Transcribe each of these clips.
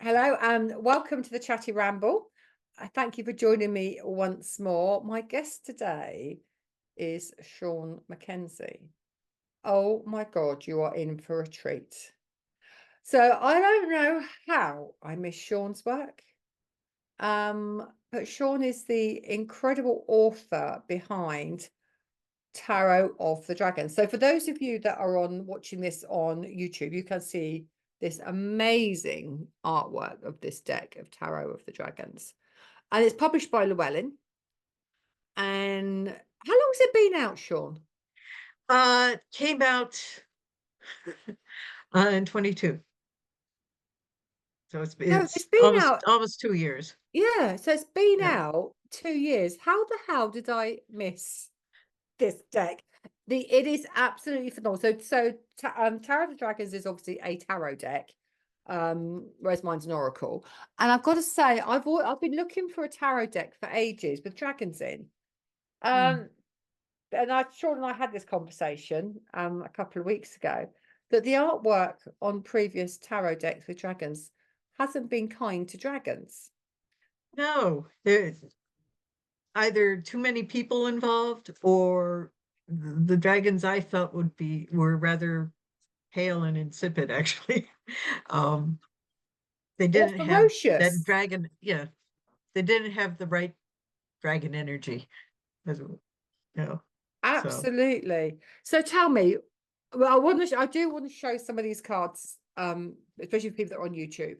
Hello and welcome to the Chatty Ramble. I thank you for joining me once more. My guest today is Shawn Mackenzie. Oh my God, you are in for a treat. So I don't know how I miss Shawn's work, but Shawn is the incredible author behind Tarot of the Dragon. So for those of you that are watching this on YouTube, you can see this amazing artwork of this deck of Tarot of the Dragons. And it's published by Llewellyn. And how long has it been out, Shawn? Came out in 22. So So it's it's been out. almost 2 years. Yeah, so it's been Yeah. out 2 years. How the hell did I miss this deck? It is absolutely phenomenal. Tarot of the Dragons is obviously a tarot deck, whereas mine's an oracle. And I've got to say, I've been looking for a tarot deck for ages with dragons in. Mm. And Shawn and I had this conversation a couple of weeks ago that the artwork on previous tarot decks with dragons hasn't been kind to dragons. No, there's either too many people involved or the dragons I felt were rather pale and insipid, actually. Um, they Or didn't have that ferocious. dragon, yeah, they didn't have the right dragon energy, as you know. So Absolutely. So tell me, well, I do want to show some of these cards, especially for people that are on YouTube,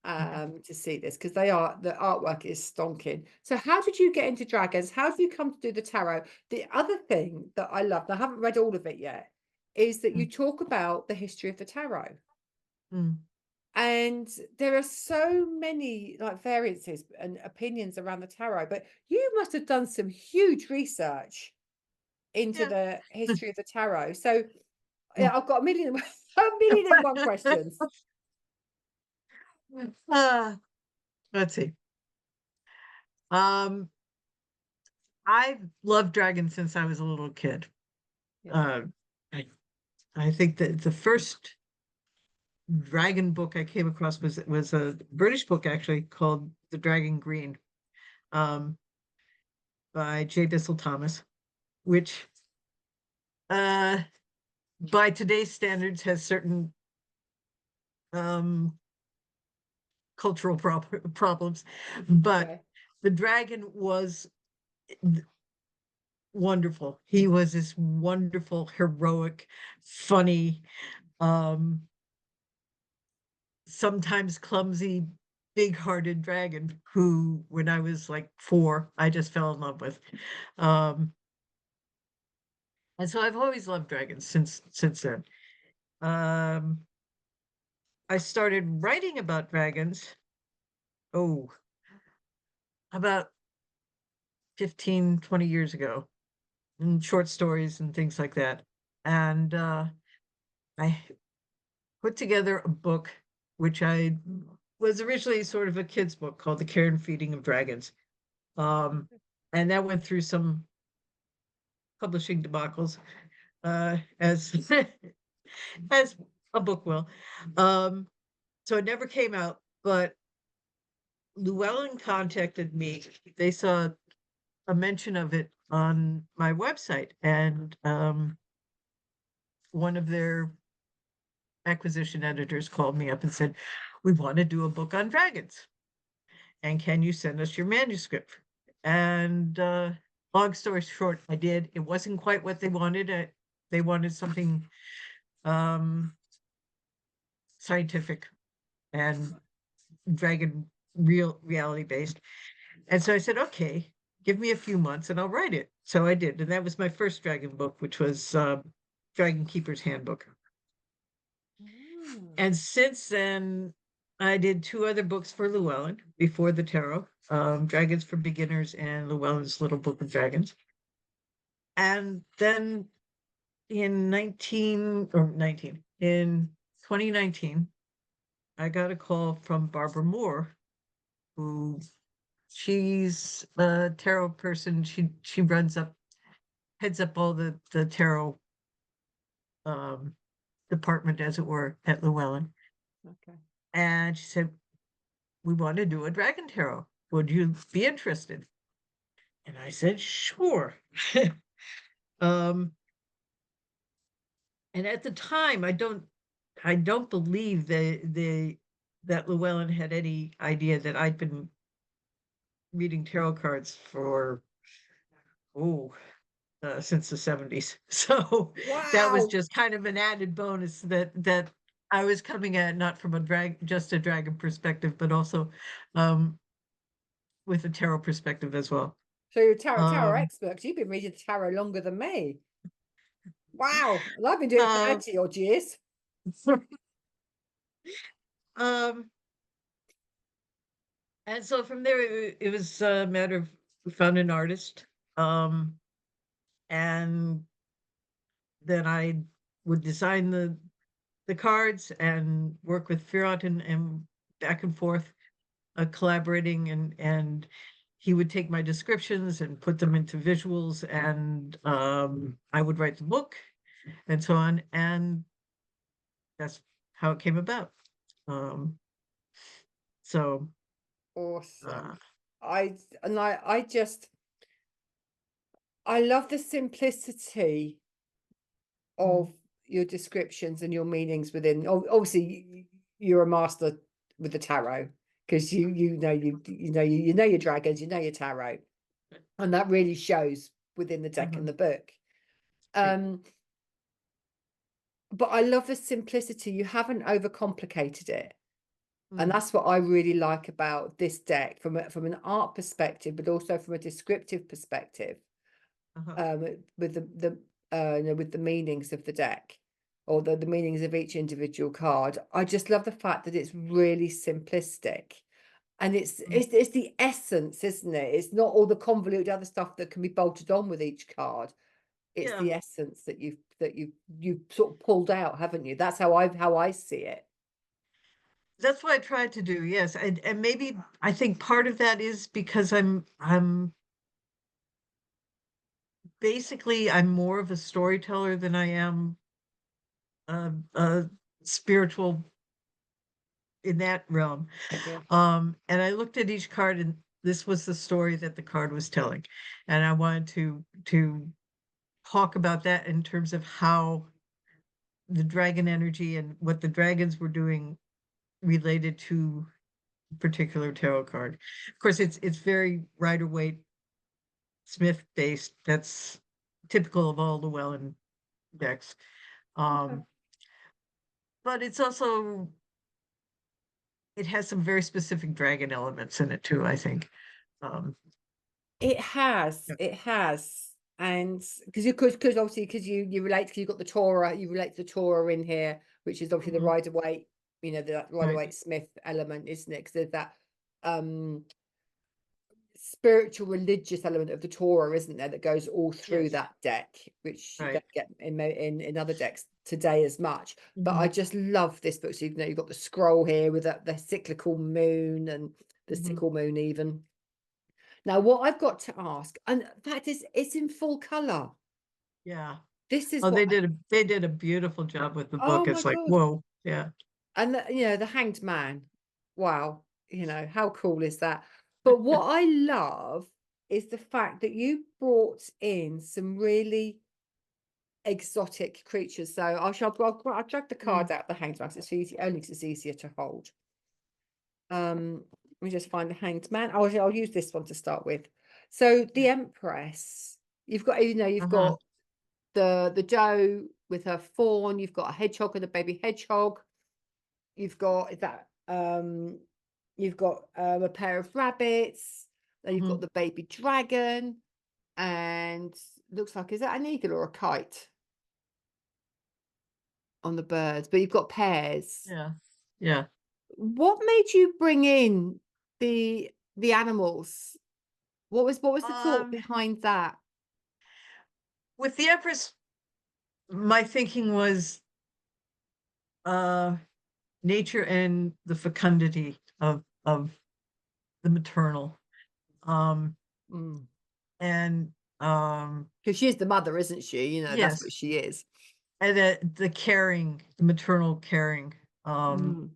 okay. to see this because the artwork is stonking. So how did you get into dragons? How did you come to do the tarot? The other thing that I love, and I haven't read all of it yet, is that you Mm, talk about the history of the tarot. mm. And there are so many like variances and opinions around the tarot, but you must have done some huge research into Yeah. the history of the tarot. So Mm. yeah, I've got a million, a million and one questions. Uh, let's see. Um, I've loved dragons since I was a little kid. Yeah. Uh, I, I think that the first dragon book I came across was a British book actually called The Dragon Green, um, by J. Bissell Thomas, which uh, by today's standards has certain um, cultural problems, but Okay. the dragon was wonderful. He was this wonderful, heroic, funny, um, sometimes clumsy, big-hearted dragon who, when I was like 4, I just fell in love with. Um, and so I've always loved dragons since then. Um, I started writing about dragons, oh, about 15, 20 years ago, in short stories and things like that. And I put together a book which I was originally sort of a kid's book called The Care and Feeding of Dragons. Um, and that went through some publishing debacles, as as a book will. Um, so it never came out, but Llewellyn contacted me. They saw a mention of it on my website, and one of their acquisition editors called me up and said, "We want to do a book on dragons. And can you send us your manuscript?" And long story short, I did. It wasn't quite what they wanted. They wanted something scientific and dragon reality based. And so I said, okay, give me a few months and I'll write it. So I did. And that was my first dragon book, which was Dragon Keeper's Handbook. Mm. And since then, I did 2 other books for Llewellyn before the tarot, Dragons for Beginners and Llewellyn's Little Book of Dragons. And then in 2019, I got a call from Barbara Moore, who she's a tarot person. She heads up all the tarot um, department, as it were, at Llewellyn. Okay. And she said, we want to do a dragon tarot. Would you be interested? And I said, sure. um, and at the time, I don't believe that Llewellyn had any idea that I'd been reading tarot cards for since the 70s. So that was Wow. just kind of an added bonus that I was coming at not from just a dragon perspective, but also with a tarot perspective as well. So you're a tarot Um, expert, 'cause you've been reading the tarot longer than me. Wow. And I've been doing it for uh, 30 odd years. um, and so from there, it was a matter of we found an artist, and then I would design the cards and work with Firat and back and forth, collaborating, and he would take my descriptions and put them into visuals, and I would write the book and so on, and that's how it came about. Um, so uh, Awesome. I just I love the simplicity mm, of your descriptions and your meanings within. Obviously, you're a master with the tarot because you know your dragons, you know your tarot, and that really shows within the deck and mhm, the book. right. Um, but I love the simplicity. You haven't overcomplicated it. And Mm, that's what I really like about this deck from an art perspective, but also from a descriptive perspective. uh-huh. With with the meanings of the deck, or the meanings of each individual card. I just love the fact that it's really simplistic, and Mm, it's the essence, isn't it? It's not all the convoluted other stuff that can be bolted on with each card. It's yeah, the essence that you've sort of pulled out, haven't you? That's how I see it. that's what I tried to do. Yes, and maybe I think part of that is because I'm basically I'm more of a storyteller than I am a spiritual in that realm. Yeah. And I looked at each card, and this was the story that the card was telling, and I wanted to talk about that in terms of how the dragon energy and what the dragons were doing related to a particular tarot card. Of course, it's very Rider-Waite Smith based. That's typical of all Llewellyn decks. Okay. Um, but it's also it has some very specific dragon elements in it too, I think. Um, yeah. It has, and because obviously because you relate, because you've got the Torah, you relate to the Torah in here, which is obviously the Mhm. Rider-Waite, the Right. Rider-Waite Smith element, isn't it? Because there's that um spiritual religious element of the Torah, isn't there, that goes all through Yes. that deck, which you Right. don't get in other decks today as much. But I Mhm. just love this book. So you've got the scroll here with the cyclical moon and the Mhm. sickle moon even. Now, what I've got to ask, and that is, it's in full color. Yeah. This is Oh, what, they did a beautiful job with the oh book. my It's like, God. whoa, yeah. And the Hanged Man. Wow. How cool is that? But what I love is the fact that you brought in some really exotic creatures. So I'll drag the Mm, card out the Hanged Man. 'Cause it's easy, only because it's easier to hold. Let me just find the Hanged Man. I'll use this one to start with. So the yeah. Empress, you've Uh-huh. got the doe with her fawn, you've got a hedgehog and a baby hedgehog, you've got a pair of rabbits, then you've got Mhm. the baby dragon, and looks like, is that an eagle or a kite on the birds? But you've got pairs. Yeah. Yeah. What made you bring in the animals? What was the thought Um, behind that? with the Empress, my thinking was uh nature and the fecundity of the maternal. Um, Mm. and 'Cause she's the mother, isn't she? That's what yes, she is. and the caring, the maternal caring.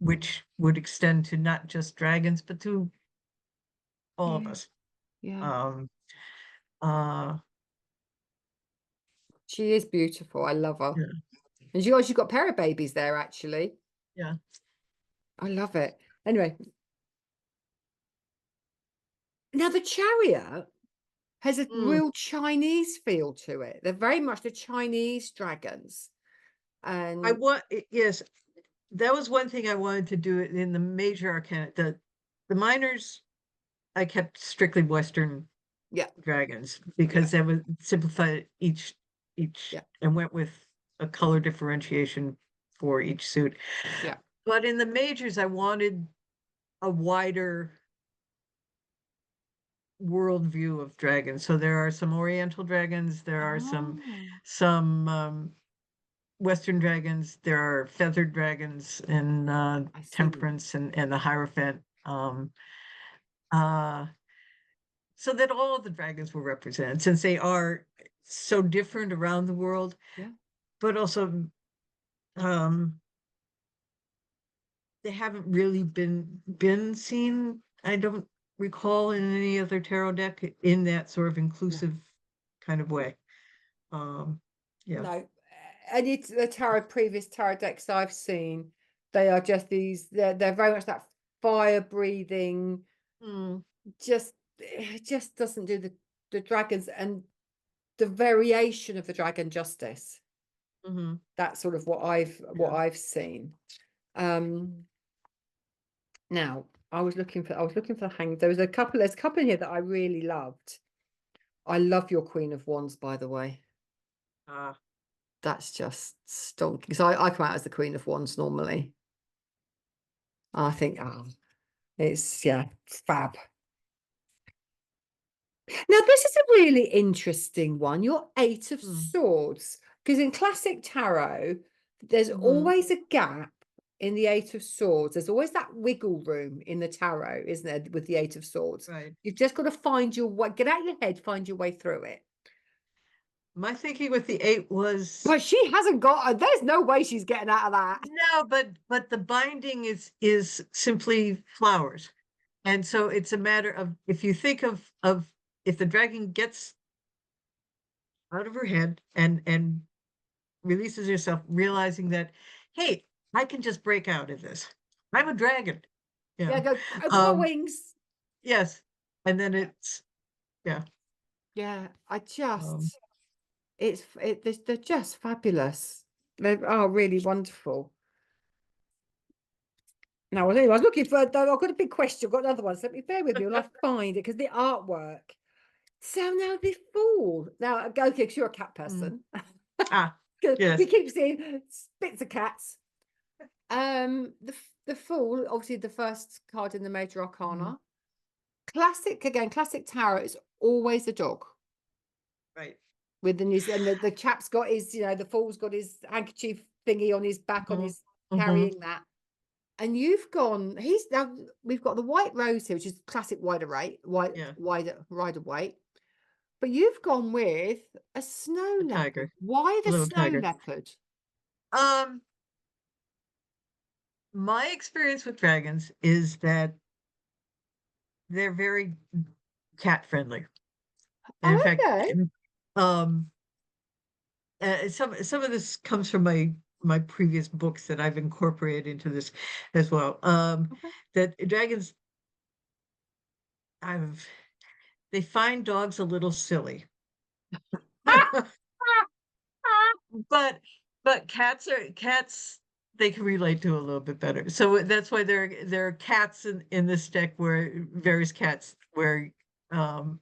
which would extend to not just dragons, but to all of us. Yeah. Uh, She is beautiful. I love her. yeah, And she got a pair of babies there, actually. yeah. I love it. Anyway. Now the chariot has a Mm. real Chinese feel to it. They're very much the Chinese dragons. And yes, that was one thing I wanted to do in the major arcana. The minors, I kept strictly Western yeah, dragons yeah, because that would simplify each yeah, and went with a color differentiation for each suit. yeah. But in the majors, I wanted a wider worldview of dragons. So there are some Oriental dragons, there are Oh, some Western dragons, there are feathered dragons and I see. temperance and the Hierophant. Uh, so that all of the dragons were represented, since they are so different around the world, Yeah. but also um, they haven't really been seen. I don't recall in any other tarot deck in that sort of No, inclusive kind of way. Um, yeah. no. And it's the previous tarot decks I've seen. They are just they're very much that fire breathing, Mm, it just doesn't do the dragons and the variation of the dragon justice. hmm That's sort of what yeah. I've seen. Um Now, I was looking for the hang. There's a couple in here that I really loved. I love your Queen of Wands, by the way. Uh, That's just stonking. So I come out as the Queen of Wands normally. I think, it's fab. Now, this is a really interesting one. Your Eight of mm, Swords. Because in classic tarot, there's hmm always a gap in the Eight of Swords. There's always that wiggle room in the tarot, isn't there, with the Eight of Swords? right. You've just got to find your way, get out of your head, find your way through it. My thinking with the eight was But she hasn't got, there's no way she's getting out of that. no, but the binding is simply flowers. And so it's a matter of if you think of if the dragon gets out of her head and releases herself, realizing that, hey, I can just break out of this. I'm a dragon. Yeah, Yeah. go open my Um, wings. yes. And then it's yeah. Yeah, Um, they're just fabulous. They are really wonderful. Now, anyway, I was looking for, I've got a big question. I've got another one. So let me bear with me while I find it because the artwork. So now the Fool. Now, okay, because you're a cat mm, person. ah, We yes. keep seeing bits of cats. The Fool, obviously the first card in the Major Mhm, Arcana. Classic tarot is always a dog. right. With his and the chap's got his, the Fool's got his handkerchief thingy on his back, on Mhm, his mhm, carrying that. And you've gone, he's now we've got the white rose here, which is classic yeah. rider white. But you've gone with a snow A leopard. tiger. Why A the little snow tiger. leopard? Um, my experience with dragons is that they're very cat friendly. And in Oh, fact, okay. um, some of this comes from my previous books that I've incorporated into this as well. Okay. That dragons, I've they find dogs a little silly, but cats they can relate to a little bit better. So that's why there are cats in this deck where various cats where um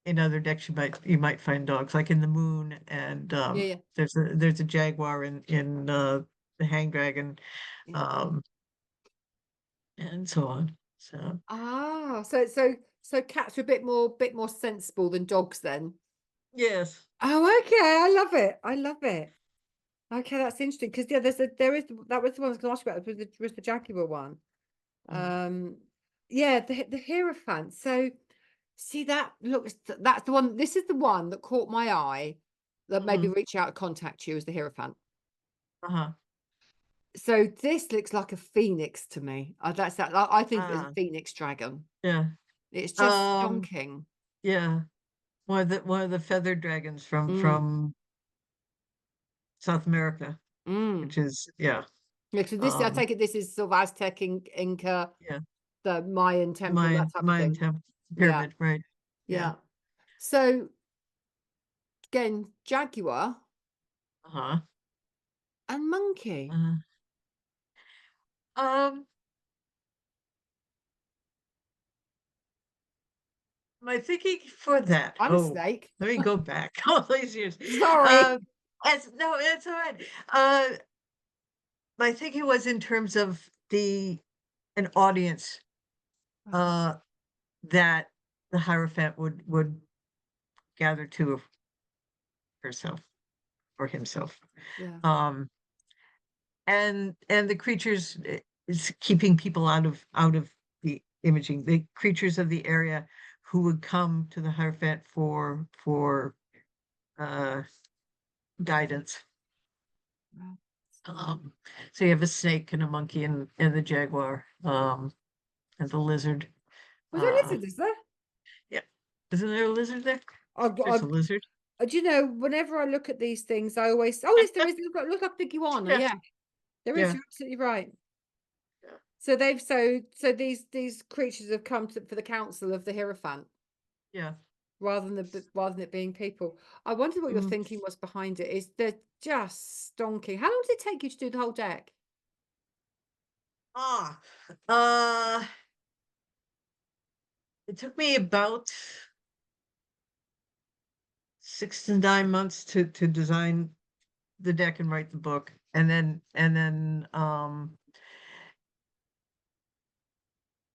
in other decks you might find dogs like in the moon and Yeah, yeah, there's a jaguar in the hang dragon yeah. um and so on. So So cats are a bit more sensible than dogs then. yes. Oh, okay. I love it. I love it. Okay, that's interesting because that was the one I was going to ask you about was the Jaguar one. Mm, Yeah, the Hierophant. So see that's the one. This is the one that caught my eye that made me mhm, reach out and contact you as the Hierophant. uh-huh. So this looks like a phoenix to me. That's that. I think it's a Ah, phoenix dragon. yeah. It's just Um, stonking. yeah. One of the feathered dragons from Mm, South America, mm. which is yeah. Yeah, so this, I Um, take it, this is sort of Aztec, Inca, yeah. the Mayan temple, that type of Mayan thing. temple Yeah, pyramid, right? Yeah. yeah. So again, jaguar Uh-huh. and monkey. Uh, um, my thinking for that. I'm a Oh, snake. let me go back all these years. Sorry. Um, no, it's all right. My thinking was in terms of an audience Uh-huh. uh that the Hierophant would gather to herself or himself. Yeah. Um, and the creatures is keeping people out of the imaging. The creatures of the area who would come to the Hierophant for uh guidance. Wow. Um, so you have a snake and a monkey and the jaguar, and the lizard. Was there a Uh, lizard, is there? yeah. Isn't there a lizard there? I, There's I, a lizard. do you know, whenever I look at these things, I always, oh yes, there is. Look like a big iguana. Yeah, Yeah, there is. yeah, You're absolutely right. yeah, So these creatures have come for the council of the Hierophant yeah. rather than it being people. I wonder what your Mm. thinking was behind it. Is they're just stonking. How long did it take you to do the whole deck? Ah, uh, it took me about 6 to 9 months to design the deck and write the book, and then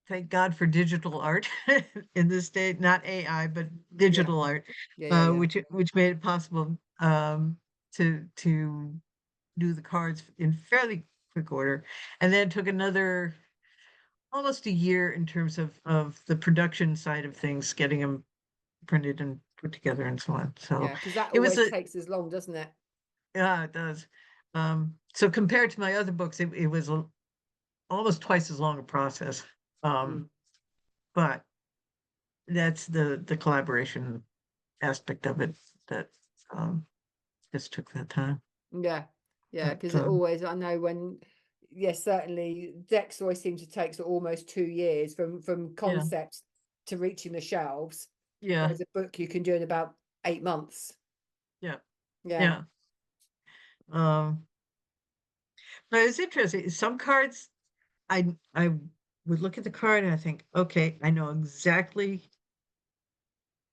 thank God for digital art in this day, not AI, but Yeah, digital art, yeah, yeah, yeah. which made it possible to do the cards in fairly quick order. And then it took another almost a year in terms of the production side of things, getting them printed and put together and so on. So Yeah, because that it was always a takes as long, doesn't it? yeah, it does. So compared to my other books, it was almost twice as long a process. Mm. Um, but that's the collaboration aspect of it that just took that time. Yeah, yeah, But because it always, I know when, yes, certainly decks always seem to take sort of almost 2 years from yeah, concept to reaching the shelves, yeah, whereas a book you can do in about 8 months. yeah, Yeah. yeah. Um, but it's interesting. Some cards, I would look at the card and I think, okay, I know exactly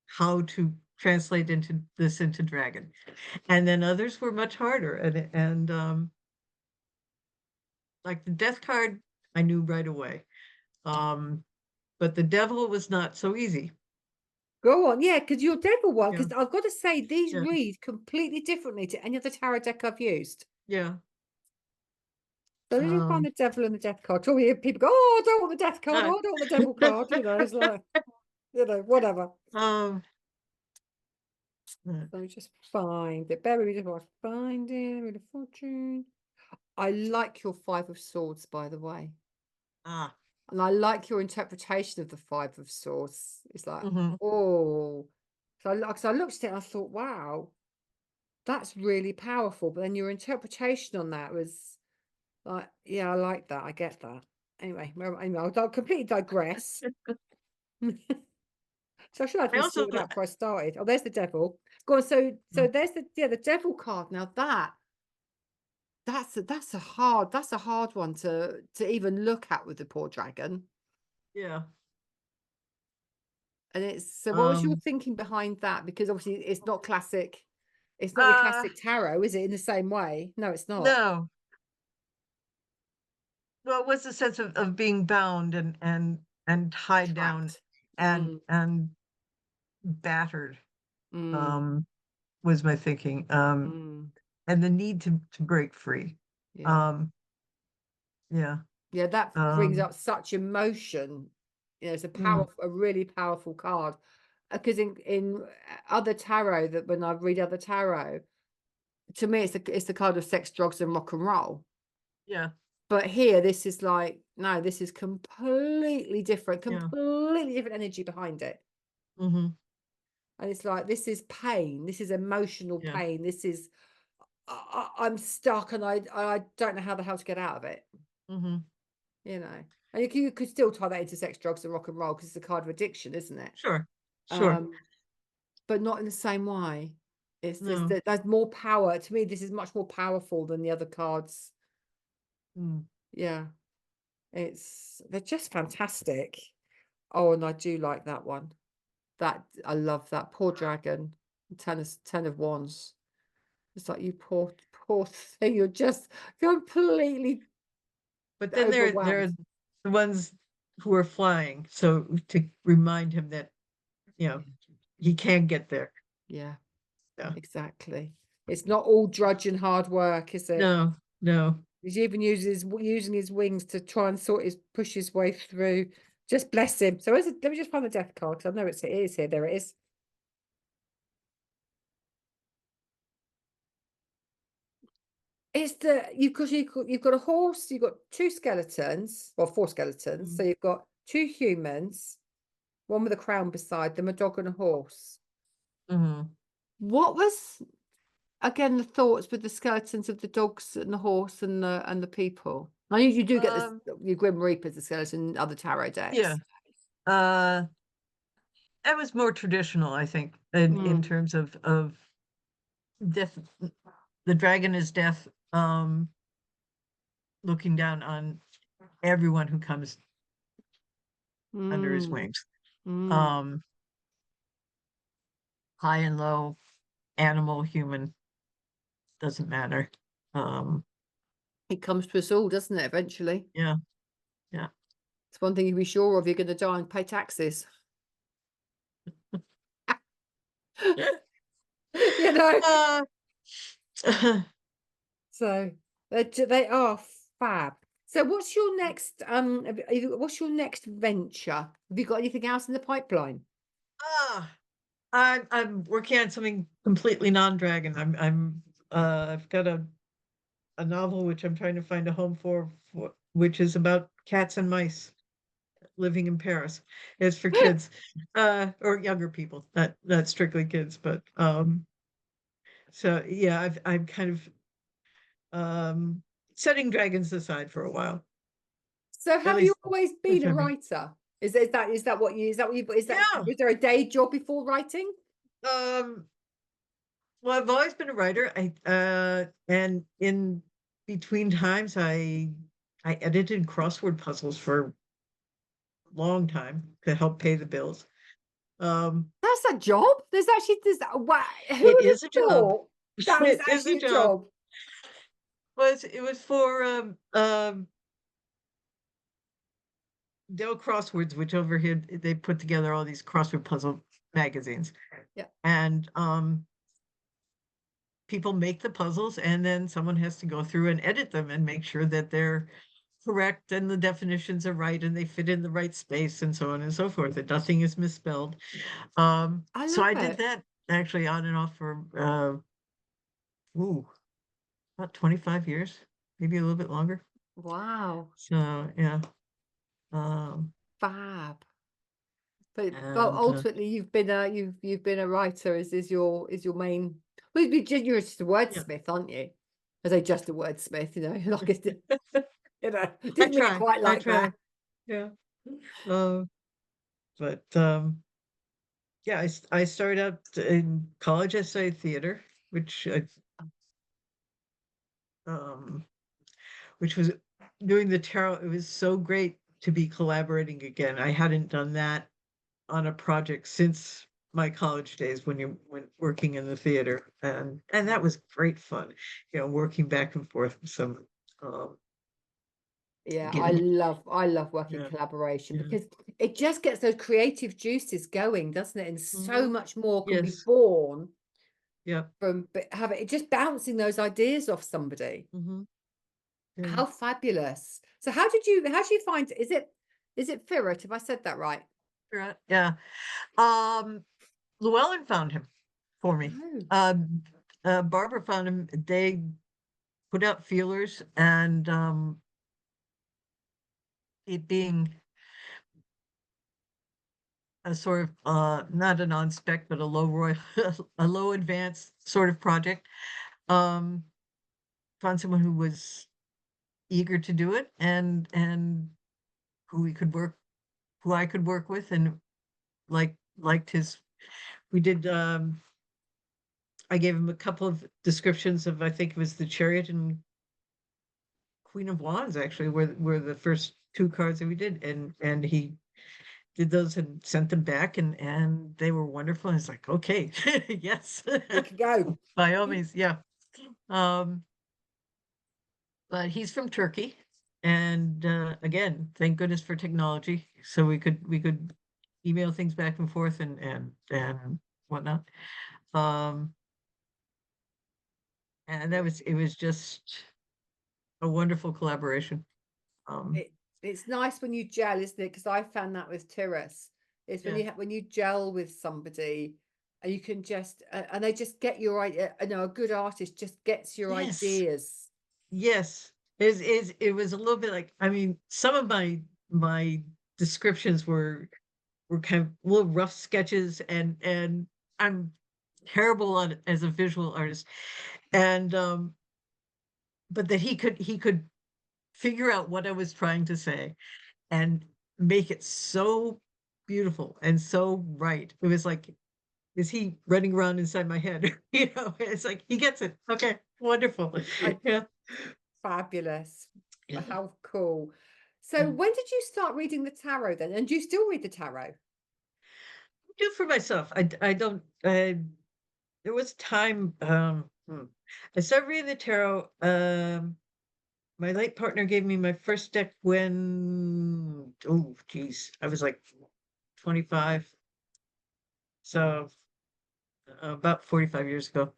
how to translate into dragon. And then others were much harder. And like the death card, I knew right away. Um, but the devil was not so easy. Go on, yeah, because your devil one, Yeah, because I've got to say these yeah, read completely differently to any other tarot deck I've used. yeah. So did you find Um, the devil and the death card? All you people go, oh, I don't want the death card, uh, oh, I don't want the devil card, it's like, whatever. um, Let me just find it. Bear with me just while I find it. Wheel of Fortune. I like your Five of Swords, by the way. ah, And I like your interpretation of the Five of Swords. It's like, mhm. oh. So I looked at it and I thought, wow, that's really powerful. But then your interpretation on that was like, yeah, I like that. I get that. Anyway, I'll completely digress. So I should have I been also, sorted out before I started. Oh, there's the devil. Go on. So mm, there's the devil card. Now that's a hard one to even look at with the poor dragon. yeah, And it's so what was your um, thinking behind that? Because obviously it's not classic, it's not your uh, classic tarot, is it, in the same way? No, it's not. no. Well, it was the sense of being bound and tied down Trapped. and Mm, battered, mm, um, was my thinking. mm. And the need to break free. Yeah. Um, yeah. Yeah, that brings Um, up such emotion. It's mm, a really powerful card. Because in other tarot, that when I read other tarot, to me it's the card of sex, drugs, and rock and roll. Yeah. But here, this is like, no, this is Yeah. completely different energy behind it. Mhm. And it's like, this is pain. This is emotional Yeah. pain. This is, I'm stuck and I don't know how the hell to get out of it, Mhm. you know. And you could still tie that into sex, drugs, and rock and roll because it's a card of addiction, isn't it? Sure. Sure. Um, but not in the same way. No. There's more power. To me, this is much more powerful than the other cards. Mm. Yeah. They're just fantastic. Oh, and I do like that one. I love that poor dragon. Ten of wands. It's like, you poor thing. You're just completely But then there are overwhelmed. the ones who are flying, so to remind him that, you know, he can get there. Yeah, Yeah. exactly. It's not all drudge and hard work, is it? No, no. He's even using his wings to try and push his way through. Just bless him. So let me just find the death card because I know it is here. There it is. It's you've got a horse, you've got two skeletons, or four skeletons. So Mm. you've got two humans, one with a crown beside them, a dog and a horse. Mhm. What was again the thoughts with the skeletons of the dogs and the horse and the people? I know you do get this Um, your Grim Reapers, the skeleton, and other tarot yeah. decks. Uh, that was more traditional, I think, in Mm, terms of death. The dragon is death, looking down on everyone who comes under his mm, wings. mm. Um, high and low, animal, human, doesn't matter. Um, It comes to us all, doesn't it? Eventually, yeah, yeah. it's one thing you be sure of: you're going to die and pay taxes. You know. Uh, So they are fab. So what's your next what's your next venture? Have you got anything else in the pipeline? ah, I'm working on something completely non-dragon. I've got a novel which I'm trying to find a home for which is about cats and mice living in Paris. It's for kids, or younger people, not strictly kids, but so yeah, I'm kind of setting dragons aside for a while, So at have you least always for the been a time being. writer? Is that what you Yeah. was there a day job before writing? Um, well, I've always been a writer. And in between times I edited crossword puzzles for a long time to help pay the bills. Um, That's a job. There's wow, who it would is a have job. thought that was It is a actually a job. job? It was for Dell Crosswords, which over here they put together all these crossword puzzle magazines. Yeah. And people make the puzzles and then someone has to go through and edit them and make sure that they're correct and the definitions are right and they fit in the right space and so on and so forth, that nothing is misspelled. I So love I did it. that actually on and off for ooh, about 25 years, maybe a little bit longer. Wow. So yeah. Um, Fab. But and ultimately, you've been a writer. Is your main? Well, you're just a yeah, wordsmith, aren't you? I say just a wordsmith. You know, like it's, I didn't mean it try, quite I like try. that. Yeah. Uh, but yeah, I started out in college. I studied theater, which um, which was doing the tarot. It was so great to be collaborating again. I hadn't done that on a project since my college days when you went working in the theater, and that was great fun. You know, working back and forth with some um, Yeah, getting I love working yeah, collaboration yeah. because it just gets those creative juices going, doesn't it? And so Hmm. much more can be Yes, born yeah. from having it, just bouncing those ideas off somebody. Hmm. Yeah. How fabulous! So how did you find? Is it Firat? Have I said that right? Right. Yeah. Um, Llewellyn found him for me. Oh, Barbara found him. They put out feelers, and it being a sort of not a non-spec, but a low royal a low advanced sort of project. Um, Found someone who was eager to do it, and who we could work who I could work with, and liked his. We did. I gave him a couple of descriptions of, I think it was the Chariot and Queen of Wands, actually, were the first two cards that we did, and he did those and sent them back, and they were wonderful. And it's like, okay, yes, We could go. by all means, yeah. Um, but he's from Turkey, and again, thank goodness for technology, so we could email things back and forth, and whatnot. Um, and it was just a wonderful collaboration. Um, It's nice when you gel, isn't it? Because I found that with Tiras. It's when yeah, when you gel with somebody, and you can just and they just get your idea. You know, a good artist just gets your yes, ideas. yes. It was a little bit like, I mean, some of my descriptions were kind of little rough sketches, and I'm terrible on as a visual artist, and but that he could figure out what I was trying to say and make it so beautiful and so right. It was like, is he running around inside my head? It's like he gets it. Okay, wonderful. I Yeah. Fabulous. Yeah. How cool. So Mm. when did you start reading the tarot then? And do you still read the tarot? Do for myself. I don't. There was time. I started reading the tarot. My late partner gave me my first deck when, oh geez, I was like 25, so about 45 years ago.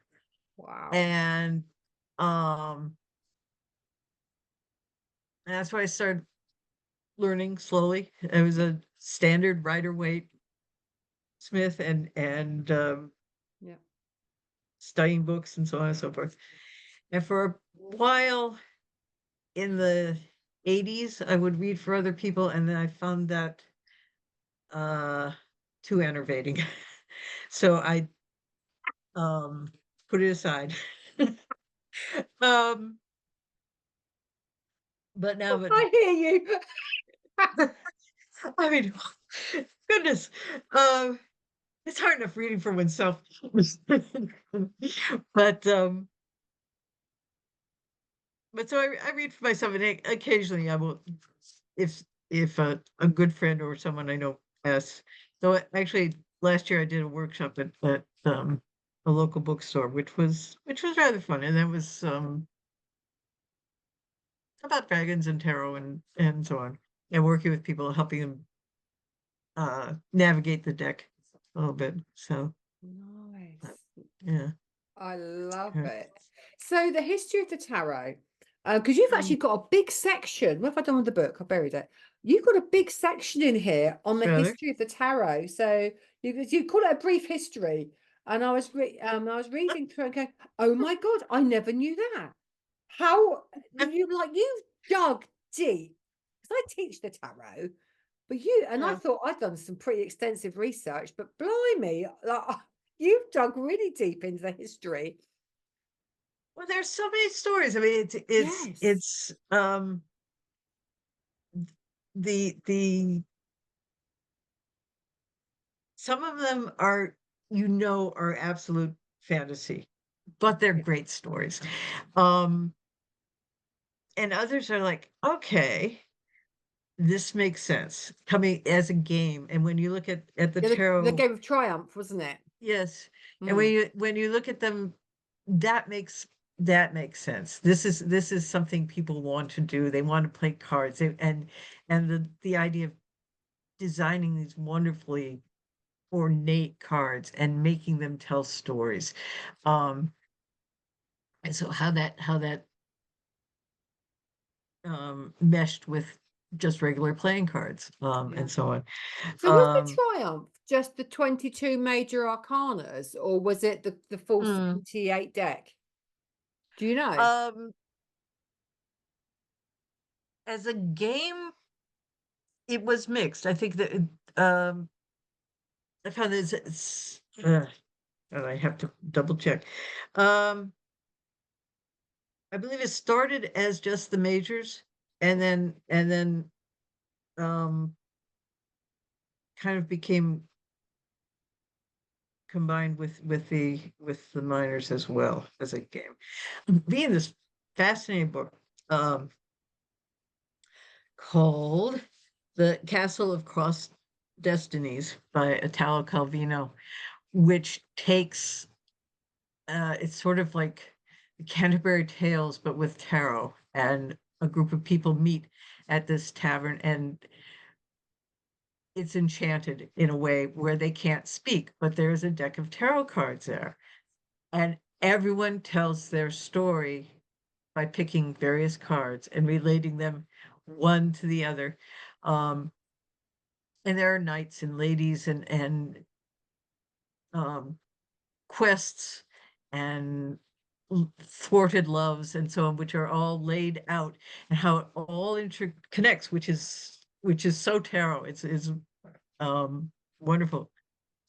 Wow. And that's why I started learning slowly. I was a standard Rider-Waite Smith, and Yeah. studying books and so on and so forth. And for a while in the 80s, I would read for other people, and then I found that uh too enervating. So I um put it aside. um but now but I hear you. I mean, goodness, um it's hard enough reading for oneself. but um but so I read for myself, and occasionally I will, if a good friend or someone I know asks. So actually last year I did a workshop at a local bookstore, which was rather fun, and that was about dragons and tarot and so on, and working with people, helping them navigate the deck a little bit. So Nice. yeah. I love Yeah. it. So the history of the tarot, because you've Mm, actually got a big section. What have I done with the book? I buried it. You've got a big section in here on the rather. history of the tarot. So you call it a brief history. And I was reading through and going, oh my God, I never knew that. How you've dug deep. Because I teach the tarot, but I Yeah. thought I'd done some pretty extensive research, but blimey, like you've dug really deep into the history. Well, there's so many stories. I mean, Yes. it's the some of them are absolute fantasy, but they're Yeah. great stories. Um, and others are like, okay, this makes sense coming as a game. And when you look at the Yeah, the tarot, Game of Triumph, wasn't it? yes, and Mm. when you look at them, that makes sense. This is something people want to do. They want to play cards, and the idea of designing these wonderfully ornate cards and making them tell stories. And so how that meshed with just regular playing cards, Yeah. and so on. So was the Um, Triumph just the 22 major arcanas, or was it the full mm, 78 deck? Do you know? um, as a game, it was mixed. I think that I found this. And I have to double check. Um, I believe it started as just the majors, and then um, kind of became combined with the minors as well as a game. Being this fascinating book called "The Castle of Crossed Destinies" by Italo Calvino, which takes it's sort of like the Canterbury Tales, but with tarot. And a group of people meet at this tavern, and it's enchanted in a way where they can't speak, but there's a deck of tarot cards there. And everyone tells their story by picking various cards and relating them one to the other. Um, and there are knights and ladies and um, quests and thwarted loves and so on, which are all laid out, and how it all interconnects, which is so tarot. It's um, wonderful.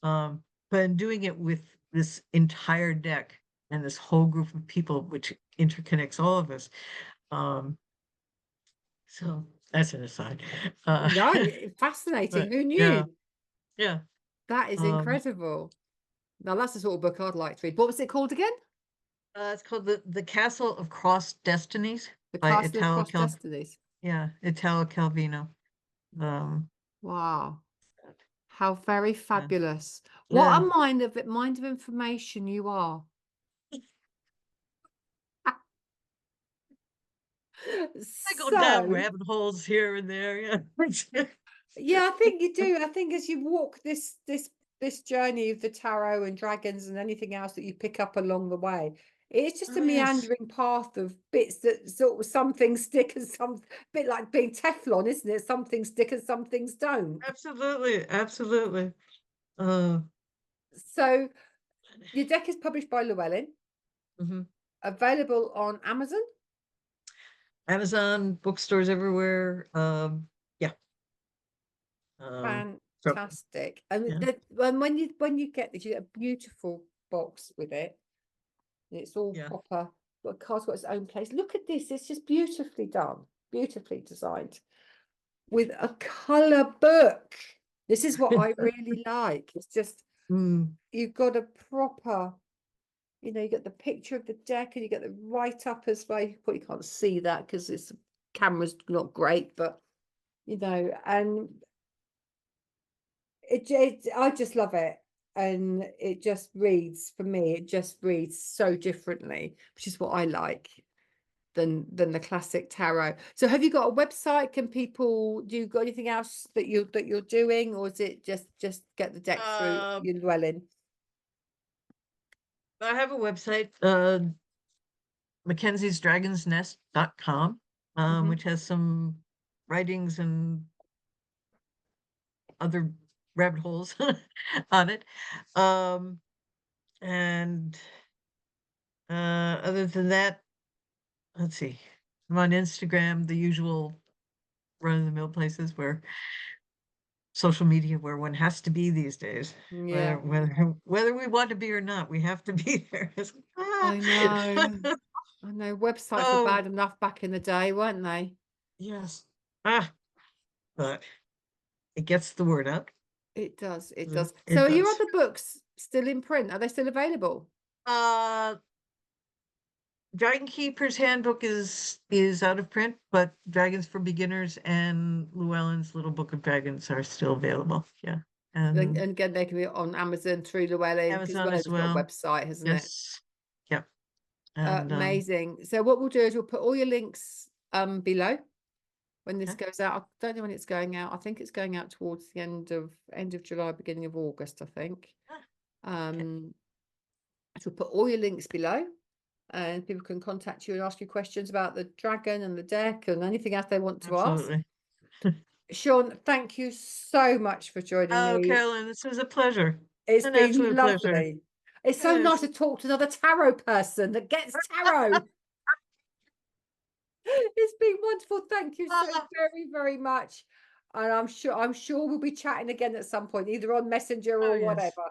But in doing it with this entire deck and this whole group of people, which interconnects all of us. Um, so that's an aside. No, fascinating. But Who yeah, knew? yeah. That is Um, incredible. Now that's the sort of book I'd like to read. What was it called again? it's called the Castle of Crossed Destinies The by Castle of Cross Destinies. Italo Calvino. Um, Wow. How very yeah, fabulous. What yeah. a mind of information you are. I go down So, rabbit holes here and there. Yeah. yeah, I think you do. I think as you walk this journey of the tarot and dragons and anything else that you pick up along the way, it's just Oh, a yes. meandering path of bits that sort of some things stick and some bit like being Teflon, isn't it? Some things stick and some things don't. Absolutely, absolutely. Uh, So your deck is published by Llewellyn, mhm. available on Amazon. Amazon, bookstores everywhere. Yeah. So Fantastic. And yeah, when you get this, you get a beautiful box with it. And it's all yeah. proper. But a card's got its own place. Look at this. It's just beautifully done, beautifully designed with a colour book. This is what I really like. It's just Mm, you've got a proper, you get the picture of the deck and you get the write up as well. You probably can't see that because this camera's not great, but and I just love it. And it just reads for me, it just reads so differently, which is what I like than the classic tarot. So have you got a website? Do you got anything else that you're doing, or is it just get the deck through uh, your dwelling? I have a website, mackenziesdragonsnest.com, Hmm. which has some writings and other rabbit holes on it. Um, and other than that, let's see. I'm on Instagram, the usual run-of-the-mill places where social media where one has to be these days. Whether Yeah, whether whether we want to be or not, we have to be there. Ah. I know. I know websites were Oh, bad enough back in the day, weren't they? yes. Ah, but it gets the word out. It does, it It does. it So are your does. other books still in print? Are they still available? Uh, Dragon Keeper's Handbook is out of print, but Dragons for Beginners and Llewellyn's Little Book of Dragons are still available. Yeah. And And again, they can be on Amazon through Llewellyn, because Amazon as Llewellyn's got a well. website, hasn't it? Yes. Yep. And Amazing. So what we'll do is we'll put all your links below when this okay. goes out. I don't know when it's going out. I think it's going out towards the end of July, beginning of August, I think. Ah, okay. So we'll put all your links below, and people can contact you and ask you questions about the dragon and the deck and anything else they want to ask. Absolutely. Shawn, thank you so much for joining Oh, me. Carolyn, this was a pleasure. It's An been absolute pleasure. lovely. It's so nice Yes. to talk to another tarot person that gets tarot. It's been wonderful. Thank you so Ah, very, very much. And I'm sure we'll be chatting again at some point, either on Messenger oh, or yes. whatever.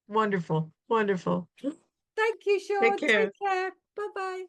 Wonderful, wonderful. Thank you, Take Shawn. care. Take care. Bye bye.